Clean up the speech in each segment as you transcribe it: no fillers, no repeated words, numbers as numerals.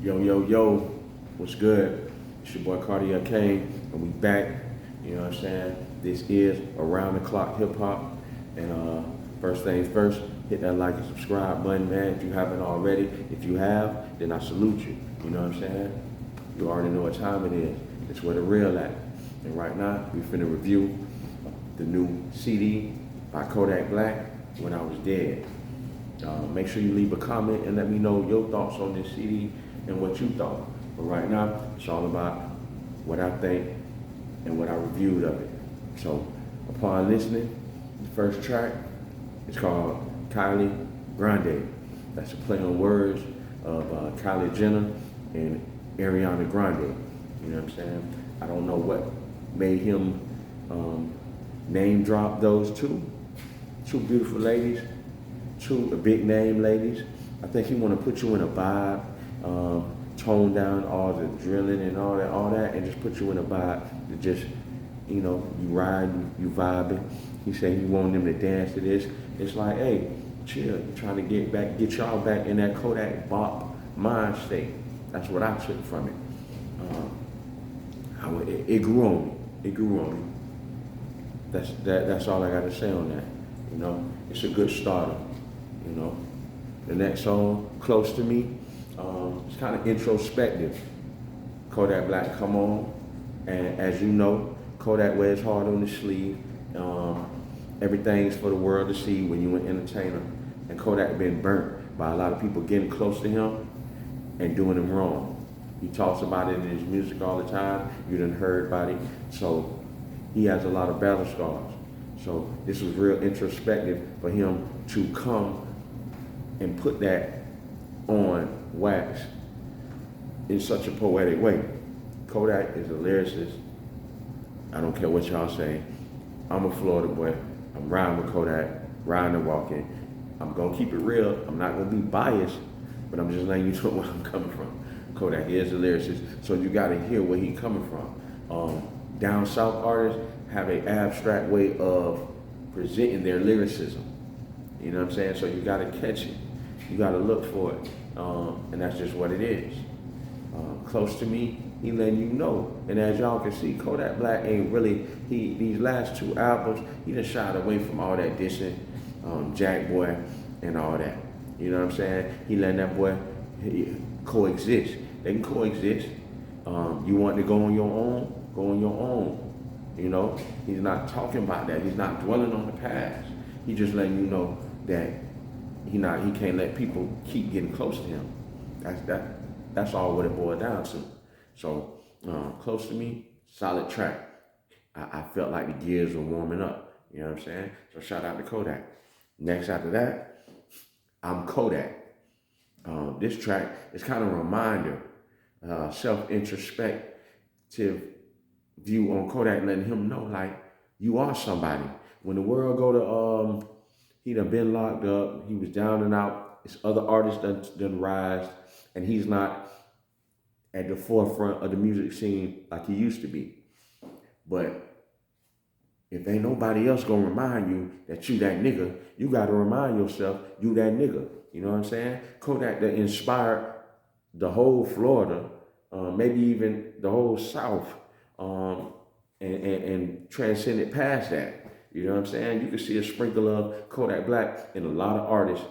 Yo, yo, yo, what's good? It's your boy KODAK Kane, and we back. You know what I'm saying? This is Around the Clock Hip Hop. And first things first, hit that like and subscribe button, man, if you haven't already. If you have, then I salute you. You know what I'm saying? You already know what time it is. It's where the real at. And right now, we finna review the new CD by KODAK Black, When I Was Dead. Make sure you leave a comment and let me know your thoughts on this CD and what you thought. But right now, it's all about what I think and what I reviewed of it. So upon listening, the first track is called Kylie Grande. That's a play on words of Kylie Jenner and Ariana Grande. You know what I'm saying? I don't know what made him name drop those two beautiful ladies, two big name ladies. I think he want to put you in a vibe, tone down all the drilling and all that, and just put you in a vibe to just, you know, you riding, you vibing. He said he wanted them to dance to this. It's like, hey, chill. You're trying to get y'all back in that Kodak bop mind state. That's what I took from it. It grew on me. It grew on me. That's all I got to say on that. You know, it's a good starter. You know, the next song, Close to Me, it's kind of introspective. KODAK Black come on, and as you know, KODAK wears hard on the sleeve. Everything's for the world to see when you're an entertainer. And KODAK been burnt by a lot of people getting close to him and doing him wrong. He talks about it in his music all the time. You done heard about it. So he has a lot of battle scars. So this was real introspective for him to come and put that on wax in such a poetic way. KODAK is a lyricist. I don't care what y'all say. I'm a Florida boy. I'm riding with KODAK, riding and walking. I'm gonna keep it real. I'm not gonna be biased, but I'm just letting you know where I'm coming from. KODAK is a lyricist, so you gotta hear where he's coming from. Down south artists have an abstract way of presenting their lyricism. You know what I'm saying? So you gotta catch it. You gotta look for it. And that's just what it is. Close to Me, he letting you know. And as y'all can see, KODAK Black ain't really, these last two albums, he done shied away from all that dissing, Jack Boy and all that. You know what I'm saying? He letting that boy coexist. They can coexist. You want to go on your own, go on your own. You know, he's not talking about that. He's not dwelling on the past. He just letting you know that he can't let people keep getting close to him. That's all what it boiled down to. So Close to Me, solid track. I felt like the gears were warming up. You know what I'm saying? So shout out to KODAK. Next after that, I'm KODAK. This track is kind of a reminder, self-introspective view on KODAK, letting him know like you are somebody. When the world go to he done been locked up, he was down and out. It's other artists done rise, and he's not at the forefront of the music scene like he used to be. But if ain't nobody else gonna remind you that you that nigga, you gotta remind yourself you that nigga. You know what I'm saying? KODAK that inspired the whole Florida, maybe even the whole South, and transcended past that. You know what I'm saying? You can see a sprinkle of KODAK Black in a lot of artists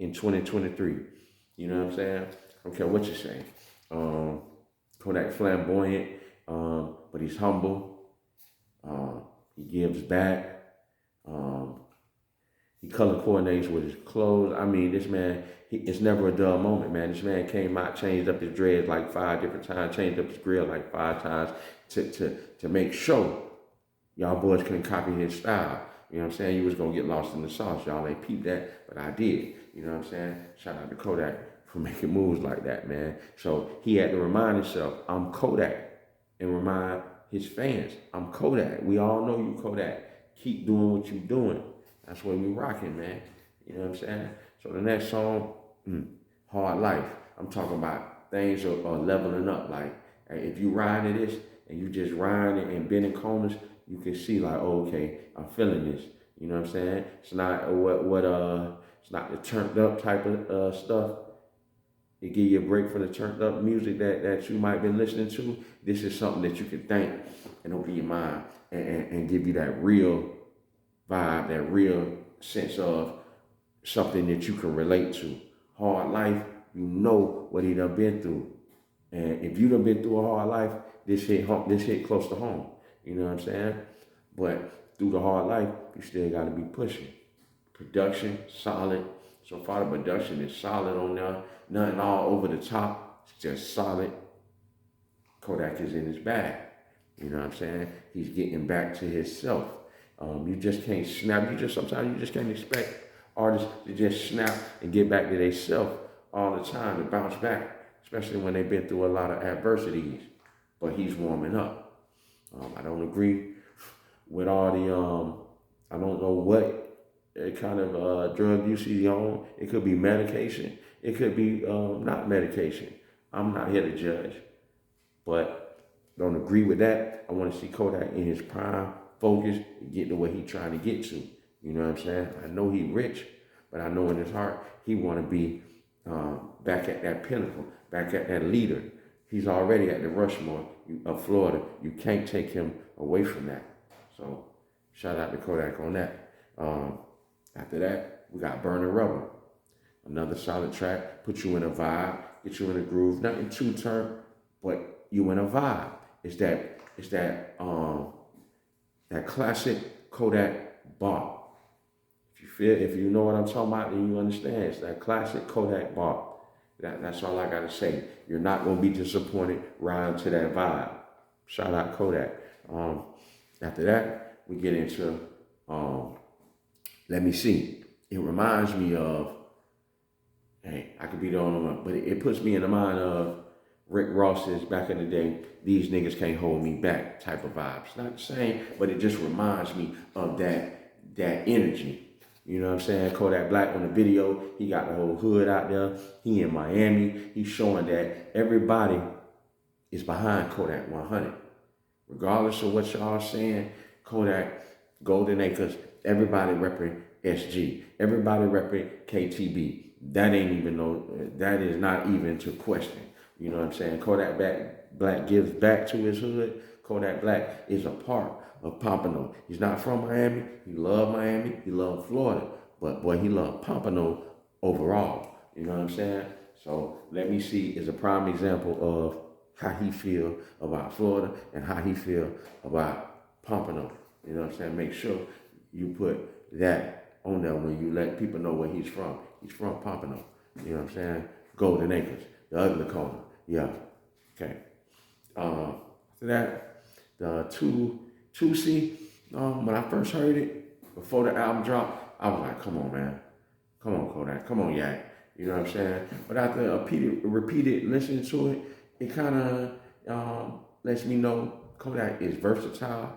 in 2023. You know what I'm saying? I don't care what you say. KODAK flamboyant, but he's humble. He gives back. He color coordinates with his clothes. I mean, this man, it's never a dull moment, man. This man came out, changed up his dreads like 5 different times, changed up his grill like 5 times to make sure y'all boys couldn't copy his style. You know what I'm saying? You was gonna get lost in the sauce. Y'all ain't peeped that, but I did. You know what I'm saying? Shout out to KODAK for making moves like that, man. So he had to remind himself, I'm KODAK, and remind his fans, I'm KODAK. We all know you KODAK. Keep doing what you're doing. That's what we rocking, man. You know what I'm saying? So the next song, Hard Life. I'm talking about things are leveling up. Like, if you riding this and you just riding and bending corners, you can see like, oh, okay, I'm feeling this. You know what I'm saying? It's not it's not the turned up type of stuff. It give you a break from the turned up music that you might be listening to. This is something that you can think and open your mind and give you that real vibe, that real sense of something that you can relate to. Hard life, you know what he done been through. And if you done been through a hard life, this hit close to home. You know what I'm saying? But through the hard life, you still gotta be pushing. Production, solid. So far the production is solid on there. Nothing all over the top. It's just solid. Kodak is in his bag. You know what I'm saying? He's getting back to himself. You just can't snap. Sometimes you just can't expect artists to just snap and get back to themselves all the time and bounce back, especially when they've been through a lot of adversities. But he's warming up. I don't agree with all the, I don't know what kind of drug use he's on. It could be medication. It could be not medication. I'm not here to judge. But don't agree with that. I want to see Kodak in his prime, focus, and get to where he's trying to get to. You know what I'm saying? I know he's rich, but I know in his heart he want to be back at that pinnacle, back at that leader. He's already at the Rushmore of Florida. You can't take him away from that. So shout out to Kodak on that. After that, we got Burning Rubber. Another solid track, put you in a vibe, get you in a groove, nothing too turn, but you in a vibe. It's that classic Kodak bop. If you know what I'm talking about, then you understand. It's that classic Kodak bop. That's all I gotta say. You're not gonna be disappointed riding to that vibe. Shout out Kodak. After that, we get into Let Me See. It reminds me of, hey, I could be the only one, but it puts me in the mind of Rick Ross's back in the day, these niggas can't hold me back type of vibes. Not the same, but it just reminds me of that energy. You know what I'm saying? Kodak Black on the video, he got the whole hood out there. He in Miami. He's showing that everybody is behind Kodak 100. Regardless of what y'all saying, Kodak, Golden Acres, everybody repping SG. Everybody repping KTB. That is not even to question. You know what I'm saying? Kodak Black gives back to his hood. Kodak Black is a part of Pompano. He's not from Miami. He loved Miami. He loved Florida. But boy, he loved Pompano overall. You know what I'm saying? So Let Me See is a prime example of how he feel about Florida and how he feel about Pompano. You know what I'm saying? Make sure you put that on there when you let people know where he's from. He's from Pompano. You know what I'm saying? Golden Acres, the ugly corner. Yeah. Okay. After that, the 2C, when I first heard it, before the album dropped, I was like, come on, man. Come on, Kodak. Come on, Yak. You know what I'm saying? But after repeated listening to it, it kind of lets me know Kodak is versatile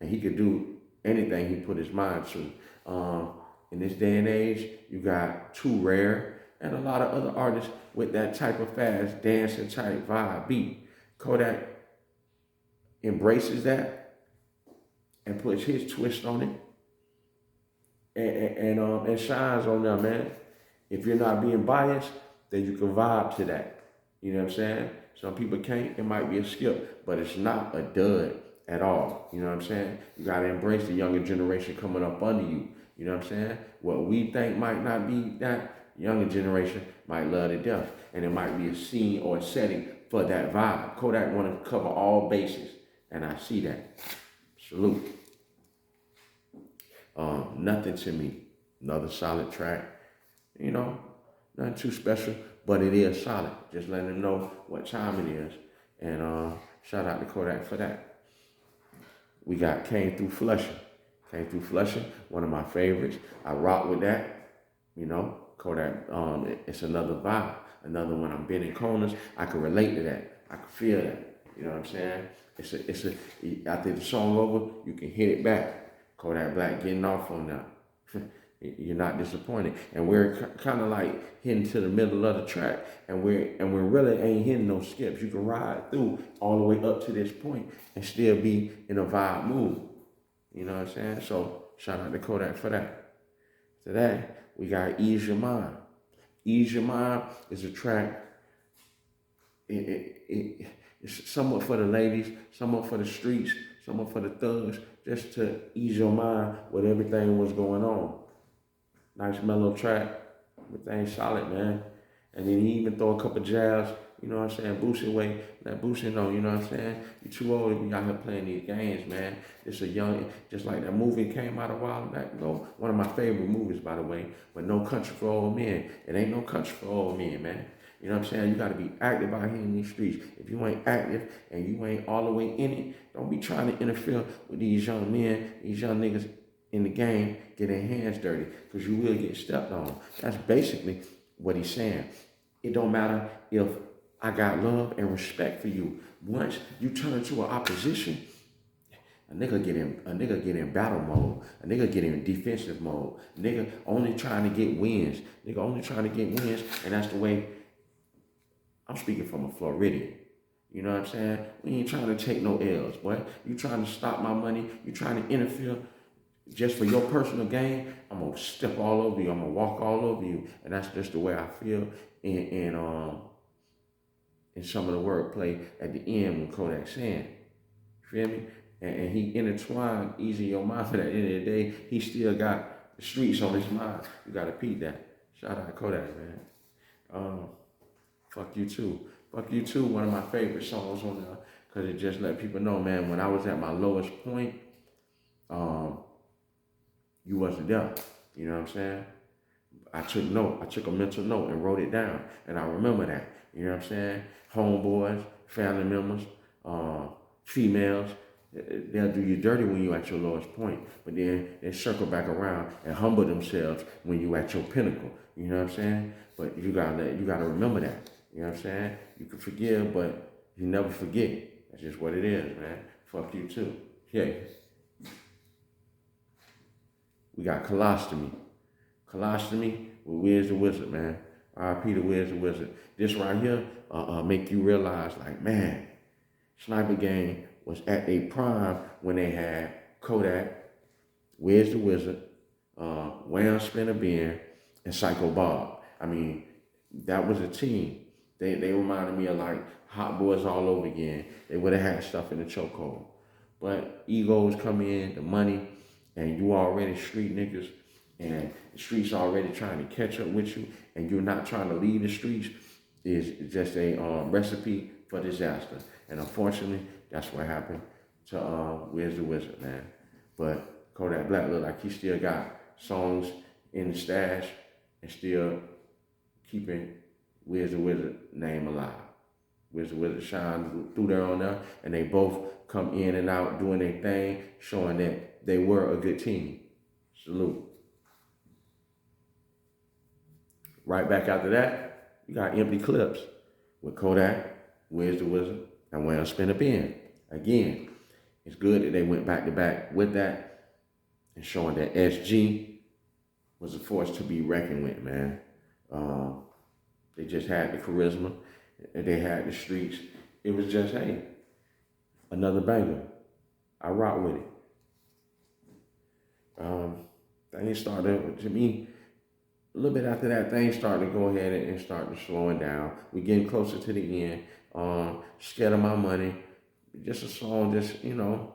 and he could do anything he put his mind to. In this day and age, you got Too Rare and a lot of other artists with that type of fast dancing type vibe beat. Kodak embraces that and puts his twist on it and shines on them, man. If you're not being biased, then you can vibe to that. You know what I'm saying? Some people can't. It might be a skip, but it's not a dud at all. You know what I'm saying? You got to embrace the younger generation coming up under you. You know what I'm saying? What we think might not be that, younger generation might love to death. And it might be a scene or a setting for that vibe. Kodak want to cover all bases. And I see that. Salute. Nothing to Me. Another solid track. You know, nothing too special, but it is solid. Just letting them know what time it is. And shout out to Kodak for that. We got Came Through Flushing. Came Through Flushing, one of my favorites. I rock with that. You know, Kodak, it's another vibe. Another one. I'm bending corners. I can relate to that. I can feel that. You know what I'm saying? After the song over, you can hit it back. Kodak Black getting off on that. You're not disappointed. And we're kind of like hitting to the middle of the track, and we really ain't hitting no skips. You can ride through all the way up to this point and still be in a vibe mood. You know what I'm saying? So shout out to Kodak for that. After that, we got Ease Your Mind. Ease Your Mind is a track. It's somewhat for the ladies, somewhat for the streets, somewhat for the thugs, just to ease your mind with everything was going on. Nice mellow track, everything solid, man. And then he even throw a couple jabs, you know what I'm saying, Boosie way, let Boosie know, you know what I'm saying? You too old to be out here playing these games, man. It's a young, just like that movie came out a while back ago. One of my favorite movies, by the way, but No Country for Old Men. It ain't no country for old men, man. You know what I'm saying? You got to be active out here in these streets. If you ain't active and you ain't all the way in it, don't be trying to interfere with these young men, these young niggas in the game, get their hands dirty, because you will get stepped on. That's basically what he's saying. It don't matter if I got love and respect for you. Once you turn to an opposition, a nigga get in battle mode. A nigga get in defensive mode. Nigga only trying to get wins. Nigga only trying to get wins, and that's the way. I'm speaking from a Floridian. You know what I'm saying? We ain't trying to take no L's, boy. You trying to stop my money. You trying to interfere just for your personal gain. I'm going to step all over you. I'm going to walk all over you. And that's just the way I feel in some of the wordplay at the end when Kodak saying. You feel me? And he intertwined Easy Your Mind, but at the end of the day, he still got the streets on his mind. You got to peep that. Shout out to Kodak, man. Fuck You Too. Fuck You Too, one of my favorite songs on there, because it just let people know, man, when I was at my lowest point, you wasn't there. You know what I'm saying? I took a mental note and wrote it down, and I remember that. You know what I'm saying? Homeboys, family members, females, they'll do you dirty when you at your lowest point, but then they circle back around and humble themselves when you at your pinnacle. You know what I'm saying? But you gotta remember that. You know what I'm saying? You can forgive, but you never forget. That's just what it is, man. Fuck You Too. Yeah. We got Colostomy. Colostomy with Wiz the Wizard, man. R.I.P. to Wiz the Wizard. This right here make you realize, like, man, Sniper Gang was at their prime when they had Kodak, Wiz the Wizard, Wham Spinner Ben, and Psycho Bob. I mean, that was a team. They reminded me of like Hot Boys all over again. They would have had stuff in the chokehold. But egos come in, the money, and you already street niggas, and the streets already trying to catch up with you, and you're not trying to leave the streets, is just a recipe for disaster. And unfortunately, that's what happened to Wiz the Wizard, man. But Kodak Black look like he still got songs in the stash and still keeping Wiz the Wizard name alive. Wiz the Wizard shine through there on there, and they both come in and out doing their thing, showing that they were a good team. Salute. Right back after that, you got Empty Clips with Kodak, Wiz the Wizard, and Wham Spinner Ben. Again, it's good that they went back to back with that and showing that SG was a force to be reckoned with, man. They just had the charisma, and they had the streets. It was just, hey, another banger. I rock with it. Things started, to me, a little bit after that, things started to go ahead and start to slowing down. We're getting closer to the end. Scared of My Money. Just a song, just, you know,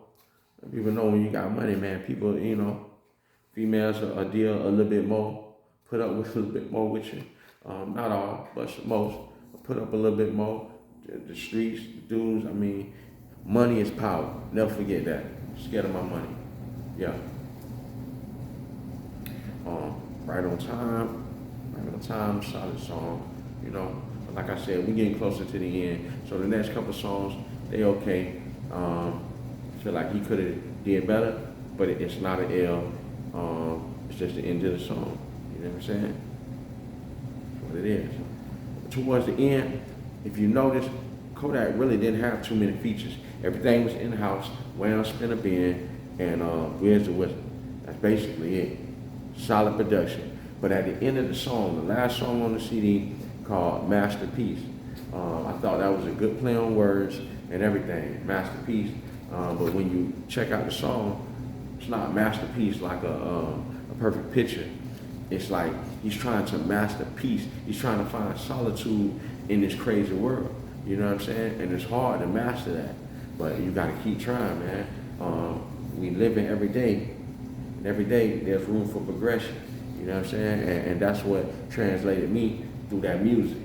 people know when you got money, man. People, you know, females will deal a little bit more, put up with a little bit more with you. Not all, but most. Put up a little bit more. The streets, the dudes, I mean, money is power. Never forget that. Scared of My Money. Yeah. Right on time, solid song, you know. But like I said, we're getting closer to the end. So the next couple songs, they okay. Feel like he could have did better, but it's not an L. It's just the end of the song. You know what I'm saying? That's what it is. Towards the end, if you notice, Kodak really didn't have too many features. Everything was in-house, Wham Spinner Ben, and Wiz the Wizard. That's basically it. Solid production. But at the end of the song, the last song on the CD called Masterpiece, I thought that was a good play on words and everything, Masterpiece. But when you check out the song, it's not Masterpiece like a perfect picture. it's like he's trying to master peace. He's trying to find solitude in this crazy world. You know what I'm saying? And it's hard to master that, but you got to keep trying, man. We live in every day, and every day there's room for progression. You know what I'm saying? And that's what translated me through that music,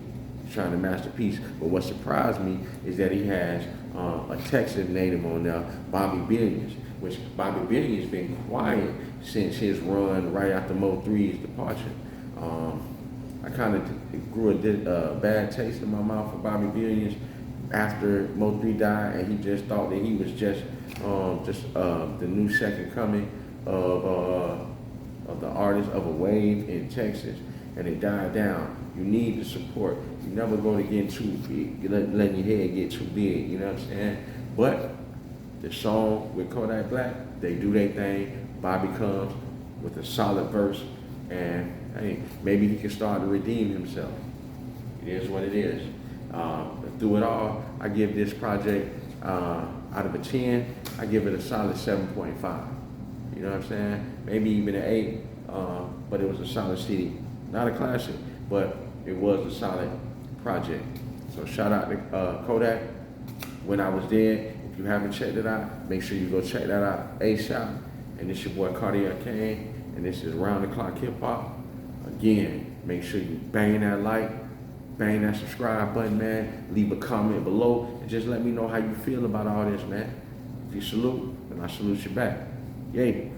trying to master peace. But what surprised me is that he has a Texas native on there, Bobby Billions, which Bobby Billions been quiet since his run right after Mo 3's departure. I kind of grew a bad taste in my mouth for Bobby Billions after Mo 3 died, and he just thought that he was just the new second coming of the artist of a wave in Texas, and it died down. You need the support. You never go to get too big, letting your head get too big, you know what I'm saying? But the song with KODAK Black, they do their thing. Bobby comes with a solid verse, and hey, maybe he can start to redeem himself. It is what it is. Through it all, I give this project, out of a 10, I give it a solid 7.5. You know what I'm saying? Maybe even an 8, but it was a solid CD. Not a classic, but it was a solid project. So shout out to KODAK, When I Was Dead. If you haven't checked it out, make sure you go check that out ASAP. And this your boy Cardiac Kane, and this is Round the Clock Hip Hop. Again, make sure you bang that like, bang that subscribe button, man. Leave a comment below, and just let me know how you feel about all this, man. If you salute, then I salute you back. Yay.